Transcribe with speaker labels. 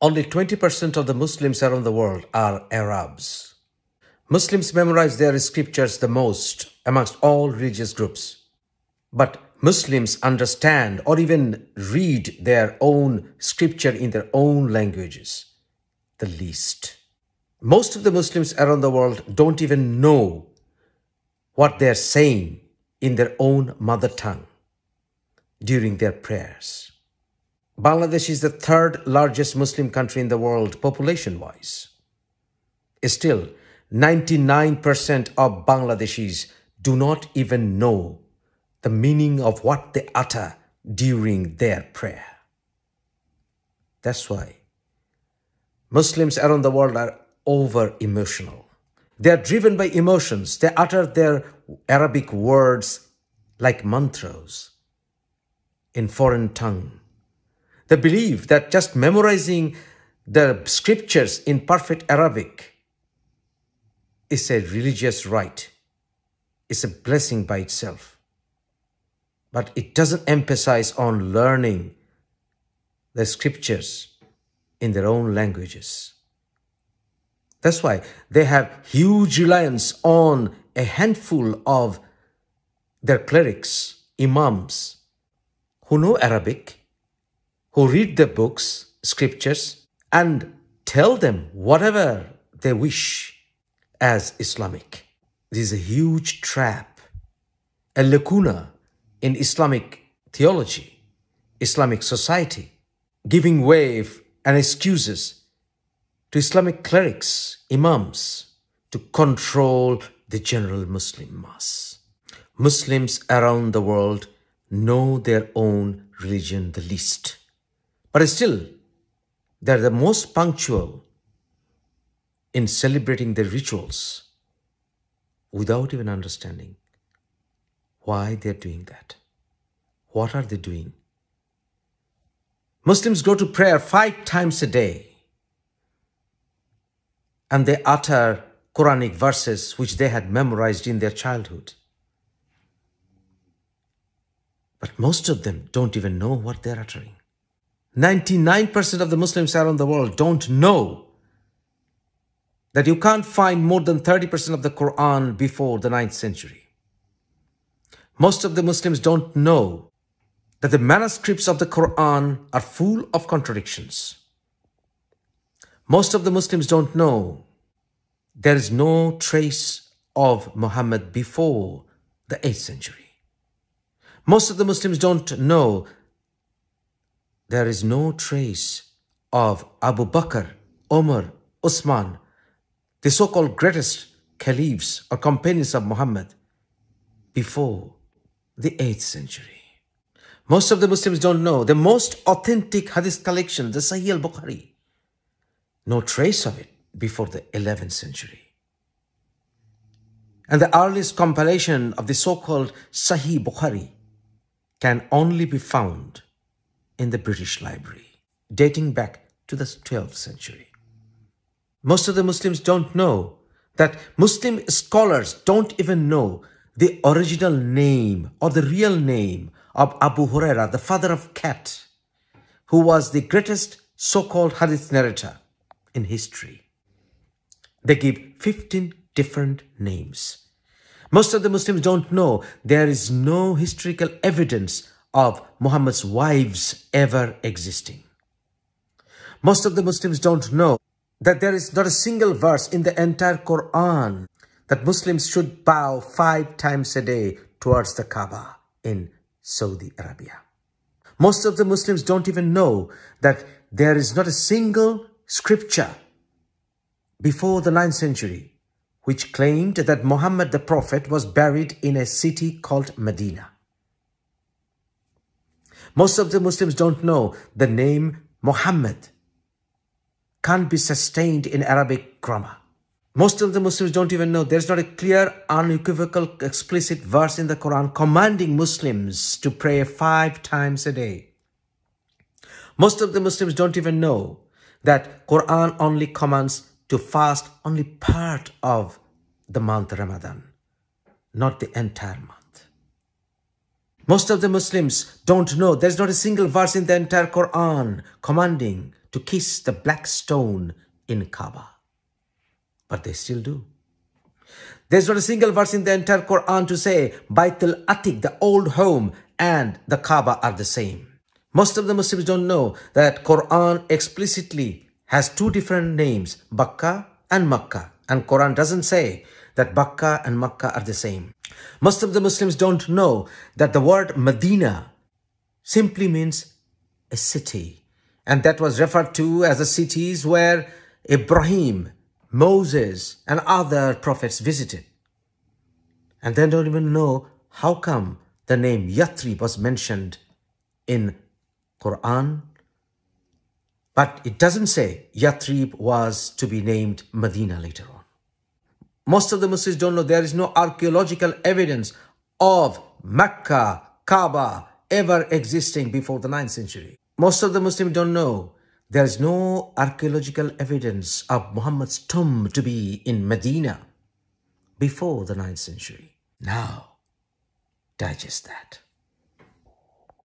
Speaker 1: Only 20% of the Muslims around the world are Arabs. Muslims memorize their scriptures the most amongst all religious groups. But Muslims understand or even read their own scripture in their own languages the least. Most of the Muslims around the world don't even know what they're saying in their own mother tongue during their prayers. Bangladesh is the third largest Muslim country in the world population-wise. Still, 99% of Bangladeshis do not even know the meaning of what they utter during their prayer. That's why Muslims around the world are over-emotional. They are driven by emotions. They utter their Arabic words like mantras in foreign tongue. They believe that just memorizing the scriptures in perfect Arabic is a religious rite. It's a blessing by itself. But it doesn't emphasize on learning the scriptures in their own languages. That's why they have huge reliance on a handful of their clerics, imams, who know Arabic, who read the books, scriptures, and tell them whatever they wish as Islamic. This is a huge trap, a lacuna in Islamic theology, Islamic society, giving way and excuses to Islamic clerics, imams, to control the general Muslim mass. Muslims around the world know their own religion the least. But still, they're the most punctual in celebrating their rituals without even understanding why they're doing that. What are they doing? Muslims go to prayer 5 times a day and they utter Quranic verses which they had memorized in their childhood. But most of them don't even know what they're uttering. 99% of the Muslims around the world don't know that you can't find more than 30% of the Quran before the 9th century. Most of the Muslims don't know that the manuscripts of the Quran are full of contradictions. Most of the Muslims don't know there is no trace of Muhammad before the 8th century. Most of the Muslims don't know there is no trace of Abu Bakr, Umar, Uthman, the so-called greatest caliphs or companions of Muhammad before the 8th century. Most of the Muslims don't know the most authentic hadith collection, the Sahih al-Bukhari. No trace of it before the 11th century. And the earliest compilation of the so-called Sahih Bukhari can only be found in the British Library, dating back to the 12th century. Most of the Muslims don't know that Muslim scholars don't even know the original name or the real name of Abu Huraira, the father of cat, who was the greatest so-called hadith narrator in history. They give 15 different names. Most of the Muslims don't know there is no historical evidence of Muhammad's wives ever existing. Most of the Muslims don't know that there is not a single verse in the entire Quran that Muslims should bow 5 times a day towards the Kaaba in Saudi Arabia. Most of the Muslims don't even know that there is not a single scripture before the 9th century which claimed that Muhammad the Prophet was buried in a city called Medina. Most of the Muslims don't know the name Muhammad can't be sustained in Arabic grammar. Most of the Muslims don't even know there's not a clear, unequivocal, explicit verse in the Quran commanding Muslims to pray 5 times a day. Most of the Muslims don't even know that Quran only commands to fast only part of the month Ramadan, not the entire month. Most of the Muslims don't know. There's not a single verse in the entire Quran commanding to kiss the black stone in Kaaba. But they still do. There's not a single verse in the entire Quran to say Baitul Atiq, the old home, and the Kaaba are the same. Most of the Muslims don't know that Quran explicitly has two different names, Bakka and Makkah. And Quran doesn't say that Bakka and Makkah are the same. Most of the Muslims don't know that the word Medina simply means a city. And that was referred to as the cities where Ibrahim, Moses, and other prophets visited. And they don't even know how come the name Yathrib was mentioned in Quran. But it doesn't say Yathrib was to be named Medina later on. Most of the Muslims don't know there is no archaeological evidence of Mecca, Kaaba ever existing before the 9th century. Most of the Muslims don't know there is no archaeological evidence of Muhammad's tomb to be in Medina before the 9th century. Now, digest that.